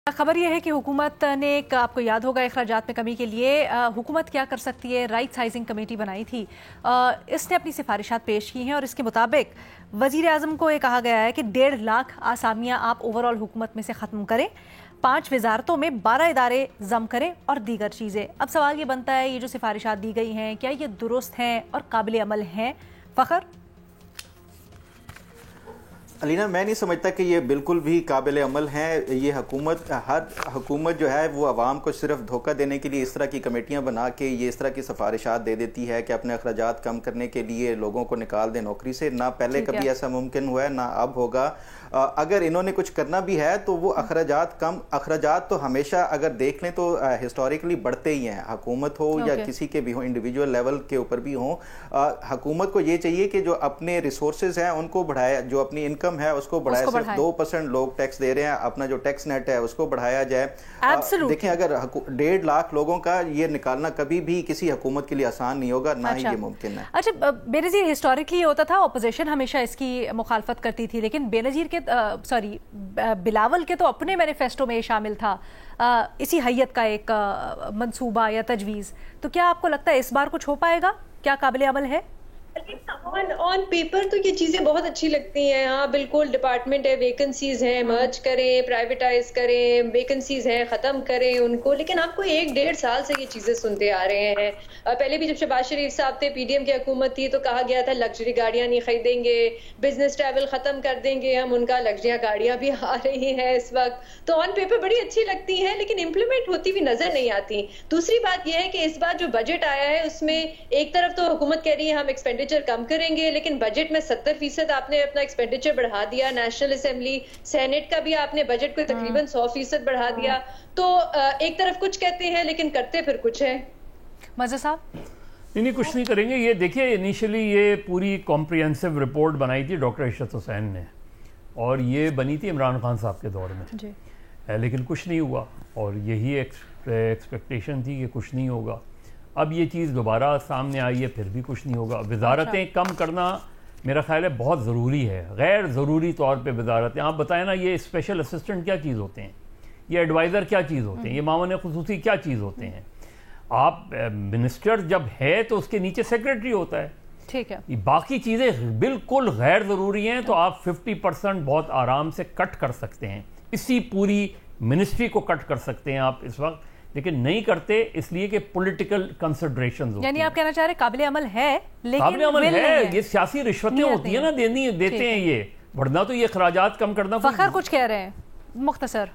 खबर यह है कि हुकूमत ने आपको याद होगा अखराजात में कमी के लिए हुकूमत क्या कर सकती है, राइट साइजिंग कमेटी बनाई थी। इसने अपनी सिफारिशात पेश की हैं और इसके मुताबिक वजीर आज़म को ये कहा गया है कि 1.5 लाख आसामियाँ आप ओवरऑल हुकूमत में से ख़त्म करें, 5 वजारतों में 12 इदारे जम करें और दीगर चीज़ें। अब सवाल ये बनता है, ये जो सिफारिशात दी गई हैं क्या ये दुरुस्त हैं और काबिल अमल हैं? फ़खर अलीना, मैं नहीं समझता कि ये बिल्कुल भी काबिल अमल हैं। ये हर हुकूमत जो है वो आवाम को सिर्फ धोखा देने के लिए इस तरह की कमेटियां बना के ये इस तरह की सिफारिशात दे देती है कि अपने अखराजात कम करने के लिए लोगों को निकाल दे नौकरी से। ना पहले कभी ऐसा मुमकिन हुआ है, ना अब होगा। अगर इन्होंने कुछ करना भी है तो वो अखराजात तो हमेशा अगर देख लें तो हिस्टोरिकली बढ़ते ही हैं, हुकूमत हो या किसी के भी हो, इंडिविजुअल लेवल के ऊपर भी हो। हुकूमत को ये चाहिए कि जो अपने रिसोर्सेज हैं उनको बढ़ाया, जो अपनी इनकम है उसको बढ़ाया। सिर्फ 2% लोग टैक्स दे रहे हैं, अपना जो टैक्स नेट है उसको बढ़ाया जाए। देखें, अगर 1.5 लाख लोगों का ये निकालना कभी भी किसी हुकूमत के लिए आसान नहीं होगा, ना ही ये मुमकिन है। अच्छा, बेनज़ीर हिस्टोरिकली होता था, ऑपोजिशन हमेशा इसकी मुखालफत करती थी, लेकिन बेनज़ीर के बिलावल के तो अपने मैनिफेस्टो में शामिल था इसी हैयत का एक मंसूबा या तजवीज़। तो क्या आपको लगता है इस बार कुछ हो पाएगा? क्या काबिल अमल है? ऑन पेपर तो ये चीजें बहुत अच्छी लगती हैं। हाँ बिल्कुल, डिपार्टमेंट है, वैकेंसीज हैं, मर्ज करें, प्राइवेटाइज करें, वैकेंसीज हैं, खत्म करें उनको। लेकिन आपको 1-1.5 साल से ये चीजें सुनते आ रहे हैं। पहले भी जब शहबाज शरीफ साहब थे, पीडीएम की हुकूमत थी, तो कहा गया था लग्जरी गाड़ियां नहीं खरीदेंगे, बिजनेस ट्रैवल खत्म कर देंगे हम। उनका लग्जरी गाड़ियां भी आ रही हैं इस वक्त। तो ऑन पेपर बड़ी अच्छी लगती हैं, लेकिन इम्प्लीमेंट होती हुई नजर नहीं आती। दूसरी बात यह है कि इस बार जो बजट आया है उसमें एक तरफ तो हुकूमत कह रही है हम एक्सपेंडिचर कम करेंगे, लेकिन बजट में 70% आपने अपना एक्सपेंडिचर बढ़ा दिया। नेशनल असेंबली, सेनेट का भी आपने बजट को तकरीबन 100% बढ़ा दिया। तो एक तरफ कुछ कहते हैं लेकिन करते फिर कुछ है। मज़ा साहब नहीं, कुछ नहीं करेंगे। ये देखिए, इनिशियली ये पूरी कॉम्प्रिहेंसिव रिपोर्ट बनाई थी डॉक्टर इशरत हुसैन ने, और ये बनी थी इमरान खान साहब के दौर में जी। लेकिन कुछ नहीं हुआ, और यही एक्सपेक्टेशन थी कि कुछ नहीं होगा। अब ये चीज़ दोबारा सामने आई है, फिर भी कुछ नहीं होगा। वजारतें कम करना मेरा ख्याल है बहुत ज़रूरी है, गैर ज़रूरी तौर पे वजारतें। आप बताएं ना, ये स्पेशल असिस्टेंट क्या चीज़ होते हैं, ये एडवाइज़र क्या चीज़ होते हैं, ये मामले खुसूसी क्या चीज़ होते हैं। आप मिनिस्टर जब है तो उसके नीचे सेक्रेटरी होता है, ठीक है। बाकी चीज़ें बिल्कुल गैर ज़रूरी हैं तो आप 50% बहुत आराम से कट कर सकते हैं। इसी पूरी मिनिस्ट्री को कट कर सकते हैं आप इस वक्त, लेकिन नहीं करते इसलिए कि पॉलिटिकल कंसिडरेशंस। यानी आप कहना चाह रहे काबिल अमल है, लेकिन काबिल अमल है। ये सियासी रिश्वतें होती है ना, देते हैं ये, वरना तो ये खराजात कम करना। फखर कुछ कह रहे हैं मुख्तसर।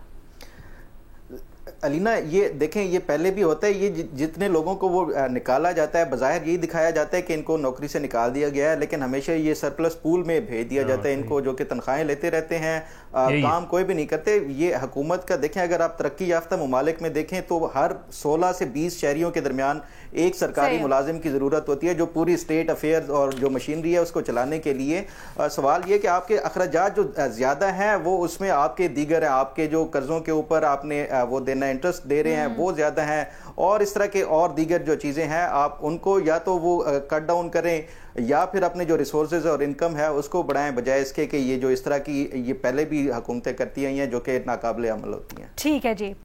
अलीना, ये देखें, ये पहले भी होता है। ये जितने लोगों को वो निकाला जाता है, बज़ाहिर यही दिखाया जाता है कि इनको नौकरी से निकाल दिया गया है, लेकिन हमेशा ये सरप्लस पूल में भेज दिया जाता है इनको, जो कि तनख्वाहें लेते रहते हैं, काम कोई भी नहीं करते। ये हुकूमत का देखें, अगर आप तरक्की याफ्ता ममालिक में देखें तो हर 16 से 20 शहरियों के दरमियान एक सरकारी मुलाजिम की ज़रूरत होती है, जो पूरी स्टेट अफेयर्स और जो मशीनरी है उसको चलाने के लिए। सवाल ये कि आपके अखराजात जो ज़्यादा हैं वो उसमें आपके दीगर हैं, आपके जो कर्ज़ों के ऊपर आपने वो देना, इंटरेस्ट दे रहे हैं वो ज़्यादा हैं, और इस तरह के और दीगर जो चीज़ें हैं आप उनको या तो वो कट डाउन करें या फिर अपने जो रिसोर्सेज और इनकम है उसको बढ़ाएं, बजाय इसके कि ये जो इस तरह की ये पहले भी हुकूमतें करती आई हैं जो कि नाकाबिले अमल होती हैं। ठीक है जी।